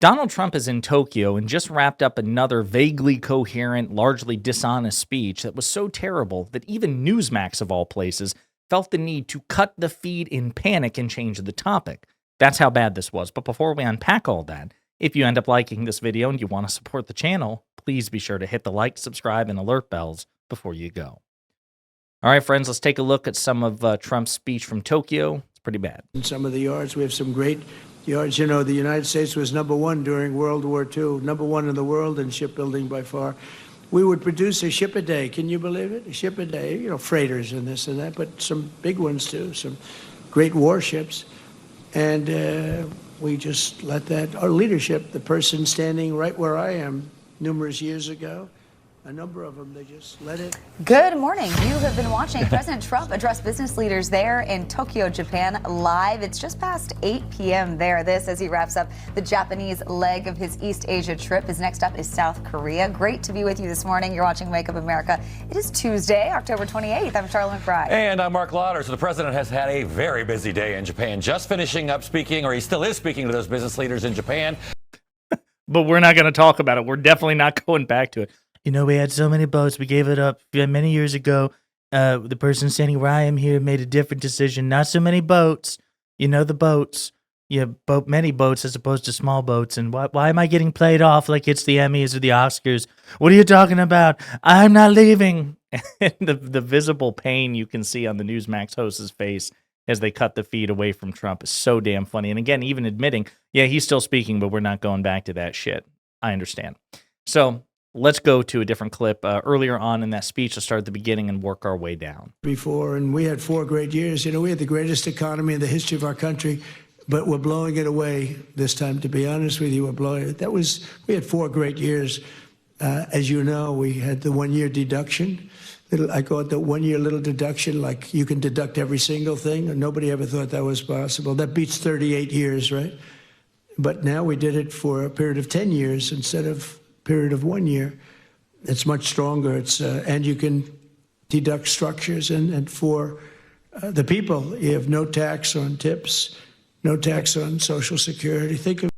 Donald Trump is in Tokyo and just wrapped up another vaguely coherent, largely dishonest speech that was so terrible that even Newsmax, of all places, felt the need to cut the feed in panic and change the topic. That's how bad this was. But before we unpack all that, if you end up liking this video and you want to support the channel, please be sure to hit the like, subscribe, and alert bells before you go. All right, friends, let's take a look at some of Trump's speech from Tokyo. It's pretty bad. In some of the yards, we have some great yards. You know, the United States was #1 during World War II, #1 in the world in shipbuilding by far. We would produce a ship a day. Can you believe it? A ship a day, you know, freighters and this and that, but some big ones too, some great warships. And we just let that, our leadership, the person standing right where I am numerous years ago, a number of them, they just let it. Good morning. You have been watching President Trump address business leaders there in Tokyo, Japan, live. It's just past 8 p.m. there. This as he wraps up the Japanese leg of his East Asia trip. His next up is South Korea. Great to be with you this morning. You're watching Wake Up America. It is Tuesday, October 28th. I'm Charlotte McBride. And I'm Mark Lauder. So the president has had a very busy day in Japan, just finishing up speaking, or he still is speaking to those business leaders in Japan. But we're not going to talk about it. We're definitely not going back to it. You know, we had so many boats. We gave it up many years ago. The person standing where I am here made a different decision. Not so many boats. You know the boats. You have many boats as opposed to small boats. And why am I getting played off like it's the Emmys or the Oscars? What are you talking about? I'm not leaving. And the visible pain you can see on the Newsmax host's face as they cut the feed away from Trump is so damn funny. And again, even admitting, yeah, he's still speaking, but we're not going back to that shit. I understand. So let's go to a different clip earlier on in that speech. Let's start at the beginning and work our way down. Before, and we had 4 great years. You know, we had the greatest economy in the history of our country, but we're blowing it away this time, to be honest with you. We're blowing it. We had 4 great years. As you know, we had the 1-year deduction. I call it the 1-year little deduction, like you can deduct every single thing. And nobody ever thought that was possible. That beats 38 years, right? But now we did it for a period of 10 years instead of period of 1 year. It's much stronger. It's and you can deduct structures, and for the people, you have no tax on tips, no tax on Social Security. Think of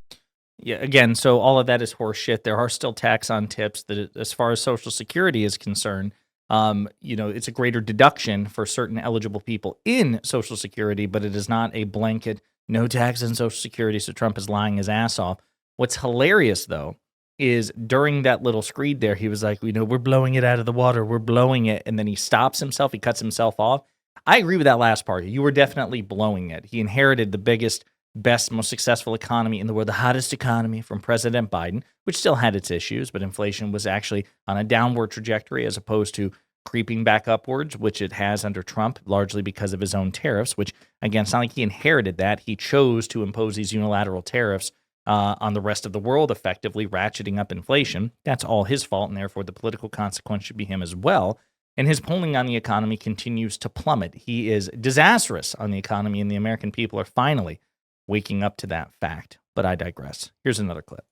again, so all of that is horse shit. There are still tax on tips. That as far as Social Security is concerned, it's a greater deduction for certain eligible people in Social Security, but it is not a blanket no tax on Social Security. So Trump is lying his ass off. What's hilarious though is during that little screed there, he was like, we're blowing it out of the water. We're blowing it. And then he stops himself. He cuts himself off. I agree with that last part. You were definitely blowing it. He inherited the biggest, best, most successful economy in the world, the hottest economy from President Biden, which still had its issues, but inflation was actually on a downward trajectory as opposed to creeping back upwards, which it has under Trump, largely because of his own tariffs, which, again, it's not like he inherited that. He chose to impose these unilateral tariffs on the rest of the world, effectively ratcheting up inflation. That's all his fault, and therefore the political consequence should be him as well. And his polling on the economy continues to plummet. He is disastrous on the economy, and the American people are finally waking up to that fact. But I digress. Here's another clip.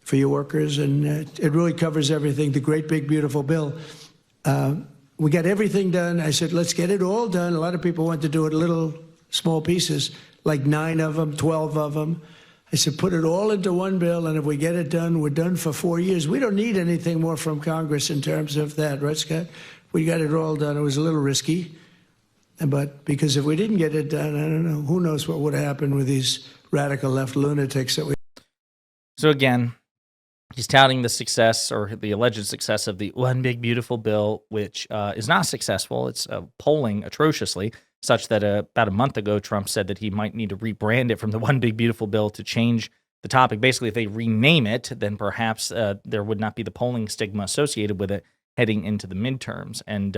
For your workers, and it really covers everything. The great, big, beautiful bill. We got everything done. I said, let's get it all done. A lot of people want to do it little, small pieces, like 9 of them, 12 of them. I said, put it all into one bill, and if we get it done, we're done for 4 years. We don't need anything more from Congress in terms of that, right, Scott? We got it all done. It was a little risky, but because if we didn't get it done, I don't know, who knows what would happen with these radical left lunatics that we. So again, he's touting the success or the alleged success of the One Big Beautiful Bill, which is not successful. It's polling atrociously, such that about a month ago, Trump said that he might need to rebrand it from the One Big Beautiful Bill to change the topic. Basically, if they rename it, then perhaps there would not be the polling stigma associated with it heading into the midterms. And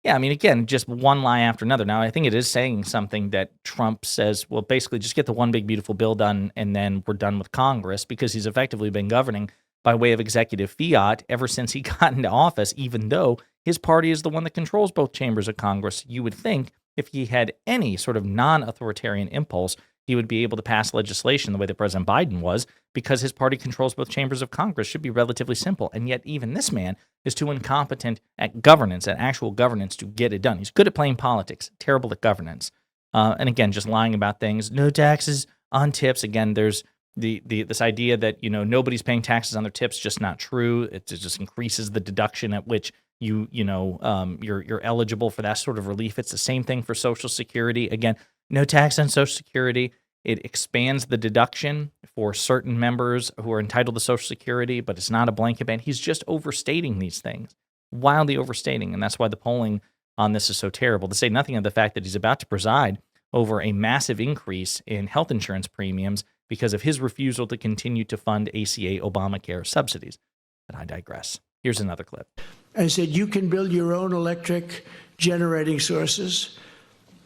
again, just one lie after another. Now, I think it is saying something that Trump says, well, basically just get the One Big Beautiful Bill done and then we're done with Congress, because he's effectively been governing by way of executive fiat ever since he got into office, even though his party is the one that controls both chambers of Congress. You would think if he had any sort of non-authoritarian impulse, he would be able to pass legislation the way that President Biden was, because his party controls both chambers of Congress. Should be relatively simple. And yet even this man is too incompetent at governance, at actual governance, to get it done. He's good at playing politics, terrible at governance. And again, just lying about things. No taxes on tips. Again, there's This idea that, nobody's paying taxes on their tips, just not true. It just increases the deduction at which you're eligible for that sort of relief. It's the same thing for Social Security. Again, no tax on Social Security. It expands the deduction for certain members who are entitled to Social Security, but it's not a blanket ban. He's just overstating these things, wildly overstating, and that's why the polling on this is so terrible. To say nothing of the fact that he's about to preside over a massive increase in health insurance premiums because of his refusal to continue to fund ACA Obamacare subsidies. But I digress. Here's another clip. I said, you can build your own electric generating sources.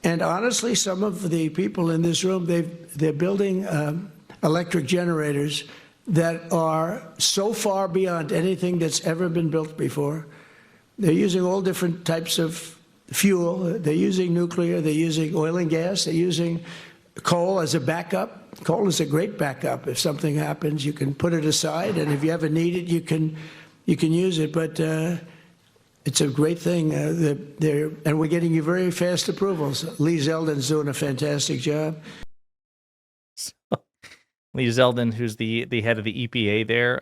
And honestly, some of the people in this room, they're building electric generators that are so far beyond anything that's ever been built before. They're using all different types of fuel. They're using nuclear. They're using oil and gas. They're using coal as a backup. Coal is a great backup. If something happens, you can put it aside, and if you ever need it, you can use it. But it's a great thing. And we're getting you very fast approvals. Lee Zeldin's doing a fantastic job. Lee Zeldin, who's the head of the EPA there,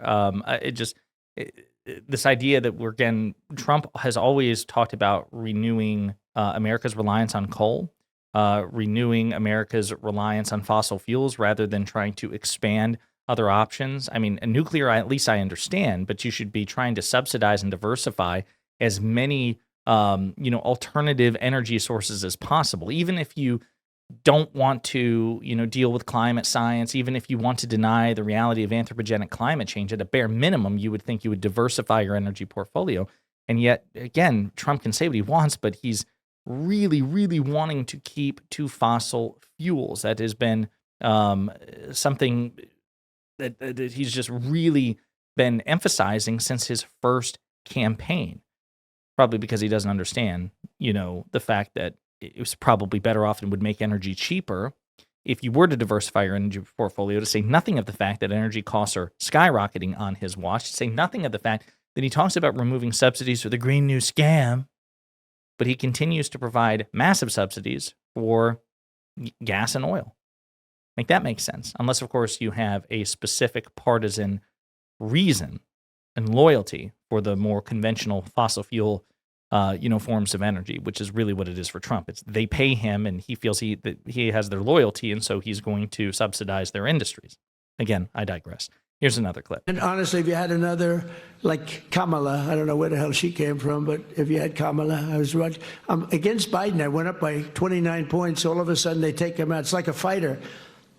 this idea that Trump has always talked about renewing America's reliance on coal, renewing America's reliance on fossil fuels rather than trying to expand other options. I mean, nuclear, at least I understand, but you should be trying to subsidize and diversify as many, alternative energy sources as possible. Even if you don't want to, deal with climate science, even if you want to deny the reality of anthropogenic climate change, at a bare minimum, you would think you would diversify your energy portfolio. And yet, again, Trump can say what he wants, but he's really, really wanting to keep to fossil fuels. That has been something that he's just really been emphasizing since his first campaign, probably because he doesn't understand, the fact that it was probably better off and would make energy cheaper if you were to diversify your energy portfolio, to say nothing of the fact that energy costs are skyrocketing on his watch, to say nothing of the fact that he talks about removing subsidies for the Green New Scam, but he continues to provide massive subsidies for gas and oil. Make that make sense. Unless, of course, you have a specific partisan reason and loyalty for the more conventional fossil fuel forms of energy, which is really what it is for Trump. It's they pay him, and he feels that he has their loyalty, and so he's going to subsidize their industries. Again, I digress. Here's another clip. And honestly, if you had another, like Kamala, I don't know where the hell she came from, but if you had Kamala, I was right. Against Biden, I went up by 29 points. All of a sudden, they take him out. It's like a fighter.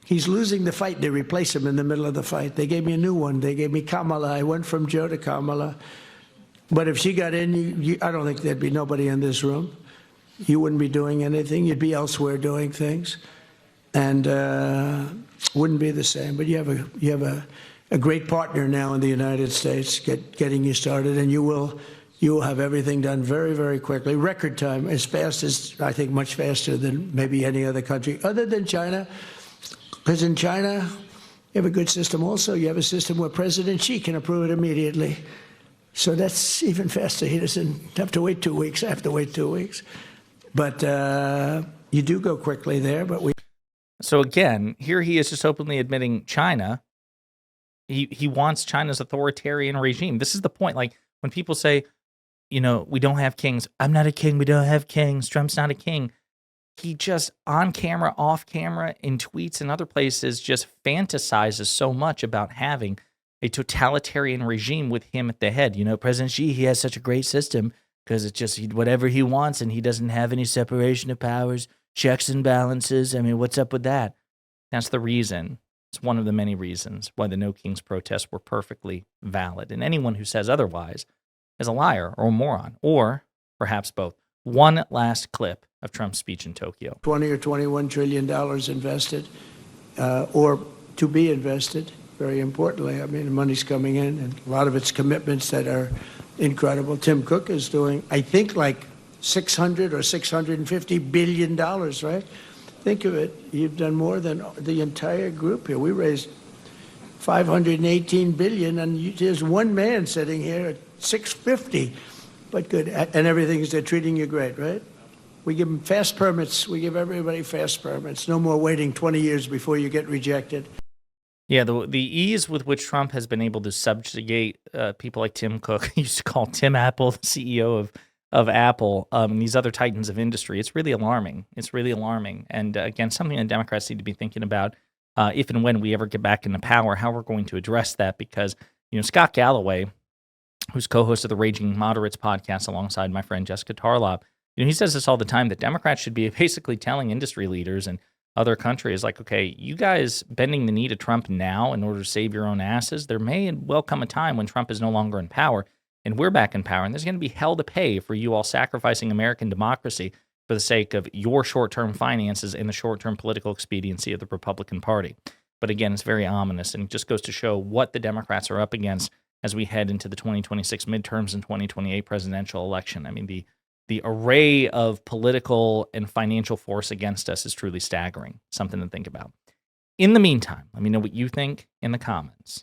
He's losing the fight. They replace him in the middle of the fight. They gave me a new one. They gave me Kamala. I went from Joe to Kamala. But if she got in, I don't think there'd be nobody in this room. You wouldn't be doing anything. You'd be elsewhere doing things, and wouldn't be the same. But you have a great partner now in the United States, getting you started, and you will have everything done very, very quickly, record time, as fast as, I think, much faster than maybe any other country, other than China. Because in China, you have a good system also. You have a system where President Xi can approve it immediately. So that's even faster. He doesn't have to wait 2 weeks. I have to wait 2 weeks. But you do go quickly there. So again, here he is just openly admitting China. He wants China's authoritarian regime. This is the point. Like when people say, we don't have kings. I'm not a king. We don't have kings. Trump's not a king. He just on camera, off camera, in tweets and other places just fantasizes so much about having a totalitarian regime with him at the head. President Xi, he has such a great system because it's just whatever he wants and he doesn't have any separation of powers, checks and balances. I mean, what's up with that? That's the reason. It's one of the many reasons why the No Kings protests were perfectly valid. And anyone who says otherwise is a liar or a moron, or perhaps both. One last clip of Trump's speech in Tokyo. 20 or $21 trillion invested, or to be invested. Very importantly, I mean, the money's coming in, and a lot of it's commitments that are incredible. Tim Cook is doing, I think, like $600 or $650 billion, right? Think of it. You've done more than the entire group here. We raised $518 billion, and there's one man sitting here at $650. But good, and they're treating you great, right? We give them fast permits. We give everybody fast permits. No more waiting 20 years before you get rejected. Yeah, the ease with which Trump has been able to subjugate people like Tim Cook, he used to call Tim Apple, the CEO of Apple, and these other titans of industry. It's really alarming. It's really alarming, and again, something that Democrats need to be thinking about if and when we ever get back into power, how we're going to address that. Because Scott Galloway, who's co-host of the Raging Moderates podcast alongside my friend Jessica Tarlov, he says this all the time that Democrats should be basically telling industry leaders and other countries like, okay, you guys bending the knee to Trump now in order to save your own asses, there may well come a time when Trump is no longer in power and we're back in power, and there's going to be hell to pay for you all sacrificing American democracy for the sake of your short-term finances and the short-term political expediency of the Republican Party. But again, it's very ominous, and it just goes to show what the Democrats are up against as we head into the 2026 midterms and 2028 presidential election. I mean, the array of political and financial force against us is truly staggering, something to think about. In the meantime, let me know what you think in the comments.